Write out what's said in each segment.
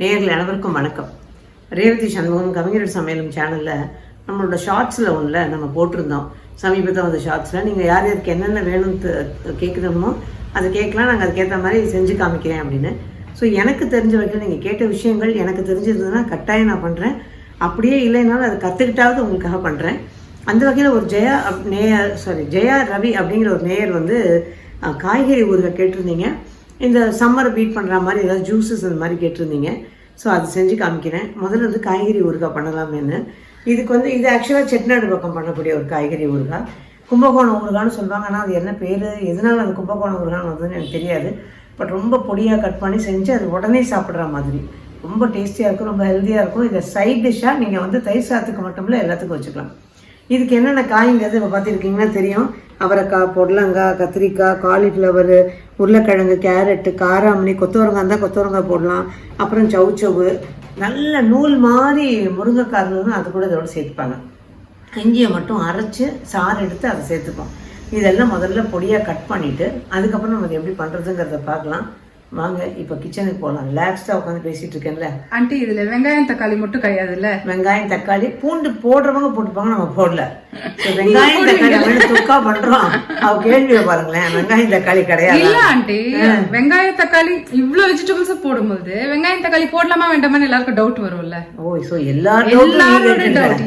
நேயர்கள் அனைவருக்கும் வணக்கம். ரேவதி சண்முகம் கவிஞர் சமையலும் சேனலில் நம்மளோட ஷார்ட்ஸில் ஒன்றில் நம்ம போட்டிருந்தோம். சமீபத்தில் வந்த ஷார்ட்ஸில் நீங்கள் யார் யாருக்கு என்னென்ன வேணும்னு கேட்குறோமோ அதை கேட்கலாம், நாங்கள் அதுக்கேற்ற மாதிரி செஞ்சு காமிக்கிறேன் அப்படின்னு. ஸோ எனக்கு தெரிஞ்ச வரைக்கும் நீங்கள் கேட்ட விஷயங்கள் எனக்கு தெரிஞ்சிருந்ததுன்னா கட்டாயம் நான் பண்ணுறேன். அப்படியே இல்லைனாலும் அதை கற்றுக்கிட்டாவது உங்களுக்காக பண்ணுறேன். அந்த வகையில் ஒரு ஜெயா ரவி அப்படிங்கிற ஒரு நேயர் வந்து காய்கறி ஊறுகாய் கேட்டிருந்தீங்க. இந்த சம்மரை பீட் பண்ணுற மாதிரி ஏதாவது ஜூஸஸ் அந்த மாதிரி கேட்டிருந்தீங்க. ஸோ அது செஞ்சு காமிக்கிறேன். முதல்ல வந்து காய்கறி ஊறுகாய் பண்ணலாமேன்னு. இதுக்கு வந்து இது ஆக்சுவலாக செட்டிநாடு பக்கம் பண்ணக்கூடிய ஒரு காய்கறி ஊறுகாய். கும்பகோணம் ஊறுகான்னு சொல்லுவாங்க. ஆனால் அது என்ன பேர், எதனால் அது கும்பகோணம் ஊறுகான்னு வந்ததுன்னு எனக்கு தெரியாது. பட் ரொம்ப பொடியாக கட் பண்ணி செஞ்சு அது உடனே சாப்பிட்ற மாதிரி ரொம்ப டேஸ்டியாக இருக்கும், ரொம்ப ஹெல்த்தியாக இருக்கும். இதை சைட் டிஷ்ஷாக நீங்கள் வந்து தயிர் சாதத்துக்கு மட்டும் இல்லை எல்லாத்துக்கும் வச்சுக்கலாம். இதுக்கு என்னென்ன காய்ங்கிறது இப்போ பார்த்துருக்கீங்கன்னா தெரியும். அவரைக்காய், பொடலங்காய், கத்திரிக்காய், காலிஃப்ளவர், உருளைக்கிழங்கு, கேரட்டு, காராமணி, கொத்தவரங்காய் இருந்தால் கொத்தவரங்காய் போடலாம். அப்புறம் சவுச்சவு, நல்ல நூல் மாதிரி முருங்கைக்காய் இருந்ததுன்னா அது கூட இதோட சேர்த்துப்பாங்க. இஞ்சியை மட்டும் அரைச்சி சாறு எடுத்து அதை சேர்த்துப்போம். இதெல்லாம் முதல்ல பொடியாக கட் பண்ணிவிட்டு அதுக்கப்புறம் நம்ம அதை எப்படி பண்ணுறதுங்கிறத பார்க்கலாம். வாங்க இப்போ கிச்சனுக்கு போகலாம். ரிலாக்ஸ்டாக உட்காந்து பேசிகிட்டு இருக்கேன்ல ஆண்டி. இதில் வெங்காயம் தக்காளி மட்டும் கிடையாதுல்ல? வெங்காயம் தக்காளி பூண்டு போடுறவங்க போட்டுப்பாங்க, நம்ம போடல. வெங்காயம் தக்காளி துக்கா பண்றோம். அவ கேள்வியை பாருங்களேன், வெங்காயம் தக்காளி கிடையாது. இல்ல ஆண்டி, வெங்காயம் தக்காளி இவ்வளவு வெஜிடபிள்ஸ் போடும்போது வெங்காயம் தக்காளி போடலாமா வேண்டாமான்னு எல்லாருக்கும் டவுட் வரும்ல. ஓ, சோ எல்லாரோட டவுட்.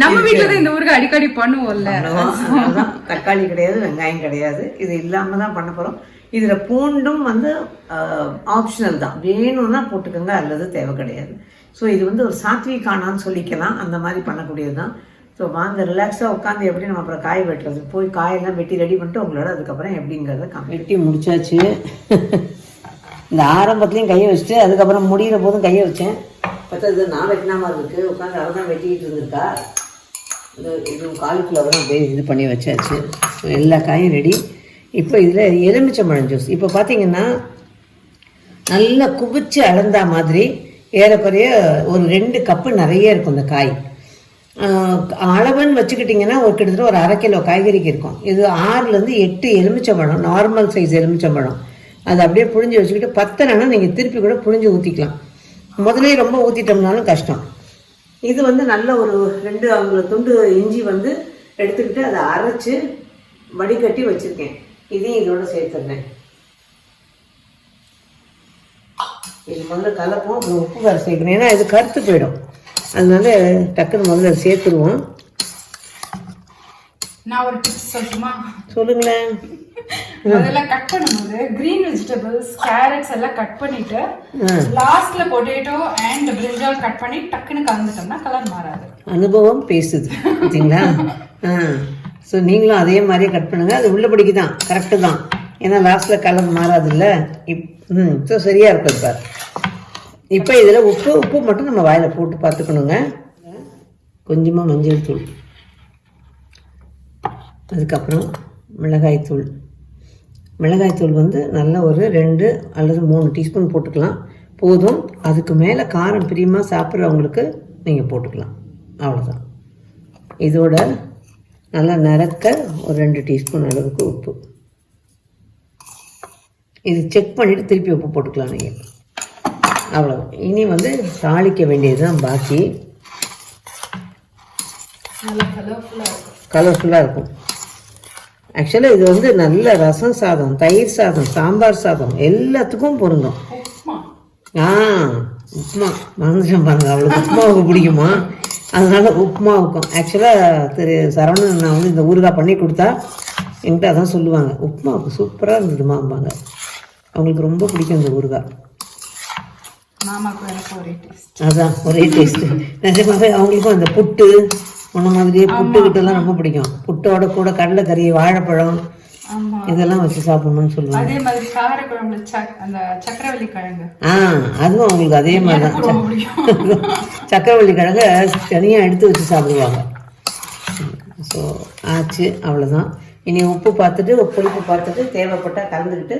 நம்ம வீட்டுல தான் இந்த ஊருக்கு அடிக்கடி பண்ணுவோம்ல. தக்காளி கிடையாது, வெங்காயம் கிடையாது. இது இல்லாம தான் பண்ண போறோம். இதில் பூண்டும் வந்து ஆப்ஷனல் தான், வேணும்னா போட்டுக்கோங்க அல்லது தேவை கிடையாது. ஸோ இது வந்து ஒரு சாத்விகானான்னு சொல்லிக்கலாம், அந்த மாதிரி பண்ணக்கூடியது தான். ஸோ வாங்க ரிலாக்ஸாக உட்காந்து எப்படி நம்ம அப்புறம் காய் வெட்டுறது, போய் காயெல்லாம் வெட்டி ரெடி பண்ணிட்டு உங்களோட அதுக்கப்புறம் எப்படிங்கிறத வெட்டி முடிச்சாச்சு. இந்த ஆரம்பத்துலேயும் கையை வச்சுட்டு அதுக்கப்புறம் முடிகிற போதும் கையை வச்சேன். பார்த்தா இது நான் வெட்டினா மாதிரி இருக்குது. உட்காந்து அதை தான் வெட்டிக்கிட்டு இருந்திருக்கா. இது காலிஃப்ளவரும் அப்படியே இது பண்ணி வச்சாச்சு. ஸோ எல்லா காயும் ரெடி. இப்போ இதில் எலுமிச்சம்பழம் ஜூஸ் இப்போ பார்த்தீங்கன்னா நல்லா குவிச்சு அளந்தா மாதிரி ஏறக்குறைய ஒரு 2 கப்பு நிறைய இருக்கும் இந்த காய். அளவுன்னு வச்சுக்கிட்டிங்கன்னா ஒரு கிட்டத்தட்ட ஒரு 1/2 கிலோ காய்கறிக்கு இருக்கும். இது 6லேருந்து 8 எலுமிச்சம்பழம், நார்மல் சைஸ் எலுமிச்சம்பழம். அதை அப்படியே புழிஞ்சு வச்சுக்கிட்டு பத்தலைன்னா நீங்கள் திருப்பி கூட புழிஞ்சு ஊற்றிக்கலாம். முதலே ரொம்ப ஊற்றிட்டோம்னாலும் கஷ்டம். இது வந்து நல்ல ஒரு 2 துண்டு இஞ்சி வந்து எடுத்துக்கிட்டு அதை அரைச்சி வடிகட்டி வச்சுருக்கேன். இதையும் இதோட சேர்த்துடுறேன். இது முதல்ல கலப்போம், அப்புறம் உப்பு வேறு சேர்க்கணும். ஏன்னா இது கருத்து போயிடும், அதனால டக்குன்னு முதல்ல சேர்த்துருவோம். நான் ஒரு டிப்ஸ் சொல்லட்டுமா? சொல்லுங்களேன். முதல்ல கட் பண்ணும்போது கிரீன் வெஜிடபிள்ஸ், கேரட்ஸ் எல்லாம் கட் பண்ணிட்டு லாஸ்ட்ல பொட்டேட்டோ அண்ட் பிரிஞ்சால் கட் பண்ணி டக்குன்னு கலந்துட்டோம்னா கலர் மாறாது. அனுபவம் பேசுது பார்த்தீங்களா? ஸோ நீங்களும் அதே மாதிரியே கட் பண்ணுங்கள். அது உள்ளபடிக்கு தான், கரெக்டு தான். ஏன்னா லாஸ்ட்டில் கலர் மாறாதில்ல. ஸோ சரியாக இருக்கும். இப்போ இதில் உப்பு மட்டும் நம்ம வாயில் போட்டு பார்த்துக்கணுங்க. கொஞ்சமாக மஞ்சள் தூள், அதுக்கப்புறம் மிளகாய்த்தூள் வந்து நல்ல ஒரு 2 அல்லது 3 டீஸ்பூன் போட்டுக்கலாம், போதும். அதுக்கு மேலே காரம் பிரியமாக சாப்பிட்றவங்களுக்கு நீங்கள் போட்டுக்கலாம், அவ்வளோதான். இதோட நல்லா நறுக்க ஒரு 2 டீஸ்பூன் அளவுக்கு உப்பு. இது செக் பண்ணிவிட்டு திருப்பி உப்பு போட்டுக்கலாம் நீங்கள், அவ்வளோதான். இனி வந்து தாளிக்க வேண்டியது தான் பாக்கி. கலர்ஃபுல்லாக இருக்கும். ஆக்சுவலாக இது வந்து நல்ல ரசம் சாதம், தயிர் சாதம், சாம்பார் சாதம் எல்லாத்துக்கும் பொருந்தும். உப்புமா மறந்துட்டேன் பாருங்க, அவளுக்கு உப்புமாவுக்கு பிடிக்குமா, அதனால உப்புமாவுக்கும். ஆக்சுவலாக திரு சரவணன் நான் வந்து இந்த ஊறுகாய் பண்ணி கொடுத்தா என்கிட்ட அதான் சொல்லுவாங்க, உப்புமாவுக்கு சூப்பராக இருந்ததுமாம்பாங்க. அவங்களுக்கு ரொம்ப பிடிக்கும் இந்த ஊறுகாய். அதான் ஒரே டேஸ்ட்டு. நிஜமாவே அவங்களுக்கும் அந்த புட்டு உன்ன மாதிரியே புட்டுக்கிட்டெல்லாம் ரொம்ப பிடிக்கும். புட்டோட கூட கடலைக்கறி, வாழைப்பழம் இதெல்லாம் வச்சு சாப்பிடணும்னு சொல்லுவாங்க. அதே மாதிரி காரக்குழம்புல அந்த சக்கரவள்ளி கிழங்கு, அதுவும் அவங்களுக்கு அதே மாதிரி தான். சக்கரவள்ளி கிழங்கு தனியாக எடுத்து வச்சு சாப்பிடுவாங்க. ஸோ ஆச்சு, அவ்வளோதான். இனி உப்பு பார்த்துட்டு புளிப்பு பார்த்துட்டு தேவைப்பட்டால் கலந்துக்கிட்டு.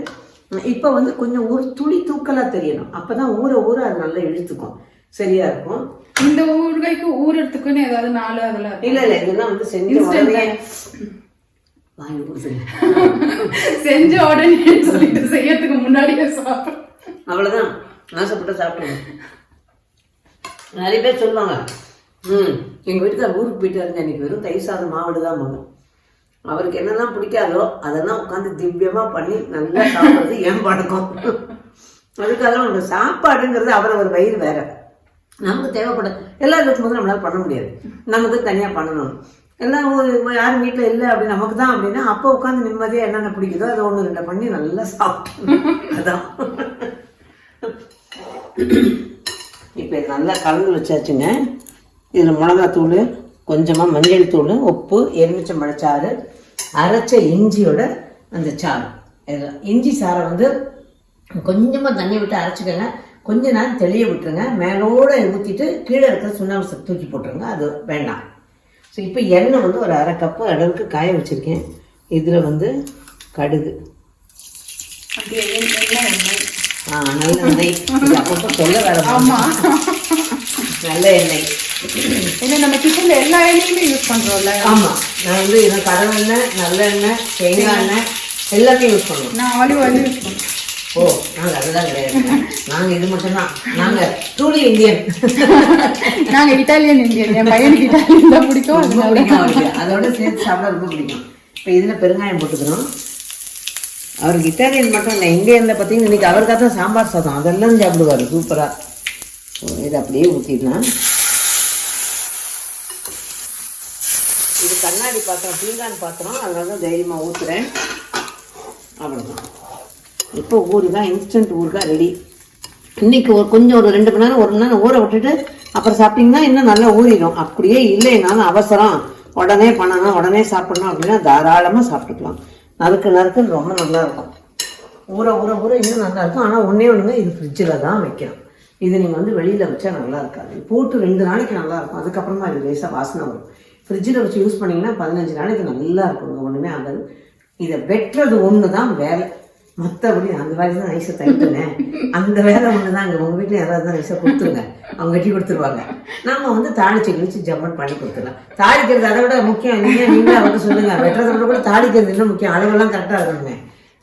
இப்போ வந்து கொஞ்சம் ஒரு துளி தூக்கலாக தெரியணும், அப்போ தான் ஊற அது நல்லா இழுத்துக்கும், சரியா இருக்கும். இந்த ஊறுகாய்க்கு ஊறத்துக்குன்னு ஏதாவது 4 அதெல்லாம் இல்லை இதெல்லாம் வந்து செஞ்சு வாங்கி கொடுத்துருங்க. செஞ்ச உடனே சொல்லிட்டு செய்யறதுக்கு முன்னாடியே சாப்பிடும், அவ்வளோதான். ஆசைப்பட்டு சாப்பிடுவேன். நிறைய பேர் சொல்லுவாங்க, எங்கள் வீட்டுக்கார ஊருக்கு போயிட்டாருங்க, இன்னைக்கு வெறும் தயிர் சாதம் மாவடு தான் போகணும். அவருக்கு என்னெல்லாம் பிடிக்காதோ அதெல்லாம் உட்காந்து திவ்யமாக பண்ணி நல்லா சாப்பிட்றது ஏன் பழக்கம். அதுக்காக அவங்க சாப்பாடுங்கிறது அவரவர் வயிறு வேற. நமக்கு தேவைப்படும் எல்லாரும் இருக்கும்போது நம்மளால பண்ண முடியாது, நமக்கு தனியாக பண்ணணும். எல்லாம் யாரும் வீட்டில் இல்லை அப்படி நமக்கு தான் அப்படின்னா அப்போ உட்காந்து நிம்மதியாக என்னென்ன பிடிக்குதோ அதை 1-2 பண்ணி நல்லா சாப்பிட்டோம். அதான் இப்போ இது நல்லா கலந்து வச்சாச்சுங்க. இதில் மிளகாத்தூள், கொஞ்சமாக மஞ்சள் தூள், உப்பு, எலுமிச்சம்பழச்சாறு, அரைச்ச இஞ்சியோட அந்த சாறு. இஞ்சி சாரை வந்து கொஞ்சமாக தண்ணி விட்டு அரைச்சிக்கங்க, கொஞ்ச நேரம் தெளிய விட்டுருங்க, மேலோட ஊற்றிட்டு கீழே இருக்கிற சுண்ணாம்பு தூக்கி போட்டுருங்க, அது வேண்டாம். ஸோ இப்போ எண்ணெய் வந்து ஒரு 1/2 கப்பு அளவுக்கு காய வச்சுருக்கேன். இதில் வந்து கடுகு, நல்ல எண்ணெய், அப்பப்போ சொல்ல வேற, நல்ல எண்ணெய். ஏன்னா நம்ம கிச்சன்ல எல்லா எண்ணெயுமே யூஸ் பண்றோம்ல. ஆமா, நான் வந்து இதை கடலெண்ணெய், நல்லெண்ணெய், தேங்காய் எண்ணெய் எல்லாத்தையும் யூஸ் பண்ணுவோம். நான் ஆலிவ் ஆயில் யூஸ் பண்ணுவேன். ஓ, நாங்கள் அதெல்லாம் கிடையாது, நாங்கள் இது மட்டும்தான். நாங்கள் ட்ரூலி இந்தியன், நாங்கள் இட்டாலியன் இந்தியன். என் பையனுக்கு இட்டாலியன் தான் பிடிக்கும், அதோட சேர்த்து சாப்பிட ரொம்ப பிடிக்கும். இப்போ இதில் பெருங்காயம் போட்டுக்கணும். அவருக்கு இட்டாலியன் மட்டும் இல்லை, இந்தியனில் பார்த்தீங்கன்னா இன்னைக்கு அவருக்காக தான் சாம்பார் சாதம் அதெல்லாம் சாப்பிடுவார் சூப்பராக. இதை அப்படியே ஊற்றிடலாம். இது கண்ணாடி பாத்திரம், பீங்கான் பாத்திரம், அதனால தான் தைரியமாக ஊற்றுறேன். அவ்வளோதான். இப்போ ஊறுகாய், இன்ஸ்டன்ட் ஊறுகாய் ரெடி. இன்றைக்கி கொஞ்சம் ஒரு 2 மணி நேரம் 1 மணி நேரம் ஊற விட்டுட்டு அப்புறம் சாப்பிட்டிங்கன்னா இன்னும் நல்லா ஊறிடும். அப்படியே இல்லைனாலும் அவசரம் உடனே பண்ணணும், உடனே சாப்பிடணும் அப்படின்னா தாராளமாக சாப்பிட்டுக்கலாம். நறுக்குன்னு ரொம்ப நல்லாயிருக்கும். ஊற ஊற ஊற இன்னும் நல்லாயிருக்கும். ஆனால் ஒன்றுங்க, இது ஃப்ரிட்ஜில் தான் வைக்கணும். இது நீங்கள் வந்து வெளியில் வச்சா நல்லா இருக்காது. போட்டு 2 நாளைக்கு நல்லாயிருக்கும், அதுக்கப்புறமா இது லேசாக வாசனை வரும். ஃப்ரிட்ஜில் வச்சு யூஸ் பண்ணிங்கன்னா 15 நாளைக்கு நல்லா இருக்குங்க, ஒன்றுமே ஆகாது. இதை வெட்டுறது ஒன்று தான் வேலை, மற்றபடி அந்த வேலை தான் நைஸாக தைட்டுங்க. அந்த வேலை ஒன்று தான். அங்கே உங்கள் வீட்டில் யாராவது தான் நைஸாக கொடுத்துருங்க, அவங்க வெட்டி கொடுத்துருவாங்க. நம்ம வந்து தாளிச்சு கழிச்சு ஜம்மன் பண்ணி கொடுத்துடலாம். தாளிக்கிறது அதை விட முக்கியம். நீங்களே அவருக்கு சொல்லுங்கள், வெட்டுறத கூட தாளிக்கிறது இன்னும் முக்கியம். அளவெல்லாம் கரெக்டாக இருக்கணுங்க.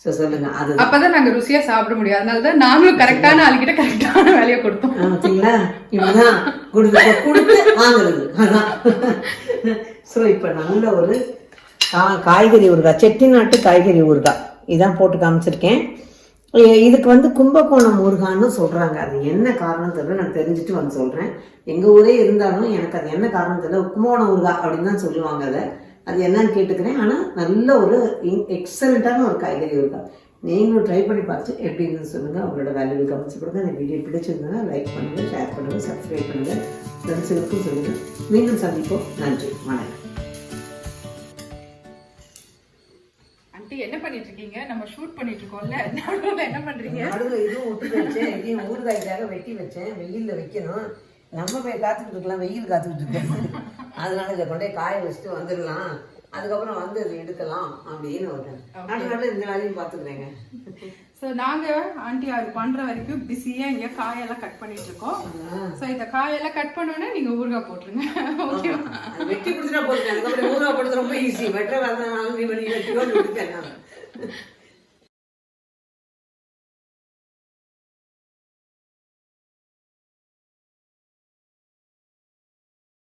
ஸோ சொல்லுங்கள், அது அப்போதான் நாங்கள் ருசியாக சாப்பிட முடியும். அதனால தான் நாங்களும் கரெக்டான ஆளுக்கிட்ட கரெக்டான வேலையை கொடுத்தோம். பார்த்தீங்களா, இப்படிதான் கொடுத்து வாங்குறது. அதான். ஸோ இப்போ நல்ல ஒரு காய்கறி ஊறுகாய், செட்டிநாட்டு காய்கறி ஊறுகாய் இதான் போட்டு காமிச்சிருக்கேன். இதுக்கு வந்து கும்பகோணம் ஊறுகான்னு சொல்கிறாங்க. அது என்ன காரணம் தெரியல, நான் தெரிஞ்சுட்டு வந்து சொல்கிறேன். எங்கள் ஊரே இருந்தாலும் எனக்கு அது என்ன காரணம் தெரியல, கும்பகோணம் ஊறுகாய் அப்படின்னு தான் சொல்லுவாங்க. அது என்னன்னு கேட்டுக்கிறேன். ஆனால் நல்ல ஒரு எக்ஸலண்ட்டான ஒரு காய்கறி ஊறுகாய். நீங்களும் ட்ரை பண்ணி பார்த்து எப்படின்னு சொல்லுங்கள். உங்களோட வேல்யூவில் கமெண்ட்ஸ் கொடுங்க. இந்த வீடியோ பிடிச்சிருந்ததுன்னா லைக் பண்ணுங்கள், ஷேர் பண்ணுங்கள், சப்ஸ்கிரைப் பண்ணுங்கள், ஃப்ரெண்ட்ஸுக்கும் சொல்லுங்கள். மீண்டும் சந்திப்போம். நன்றி, வணக்கம். என்ன பண்ணிட்டு இருக்கீங்க? நம்ம ஷூட் பண்ணிட்டு இருக்கோம்ல, நடுவுல என்ன பண்றீங்க? நடுவுல இதுவும் விட்டு வச்சேன், இதையும் ஊறுகாய்க்காக வெட்டி வச்சேன். வெயில்ல வைக்கணும், நம்ம போய் காத்துக்கிட்டு இருக்கலாம், வெயில் காத்துக்கிட்டு இருக்கேன். அதனால இதை கொண்டே காய வச்சுட்டு வந்துடலாம், அதுக்கப்புறம் வந்து இதை எடுக்கலாம் அப்படின்னு வரேன். அதனால இந்த வேலையும் பார்த்துக்கிறேங்க. ஸோ நாங்கள் ஆண்டி அது பண்ணுற வரைக்கும் பிஸியாக இங்கே காயெல்லாம் கட் பண்ணிட்டு இருக்கோம். ஸோ இந்த காயெல்லாம் கட் பண்ணோன்னே நீங்கள் ஊறுகாய் போட்டுருங்க. ஓகேவா? வெட்டி கொடுத்துட்டா போட்டுருக்கேன், அதுக்கப்புறம் ஊறுகாய் போடுறது ரொம்ப ஈஸி. வெட்டுற வேலை 4 மணி வெட்டிக்கோ விட்டுட்டேன் நான்.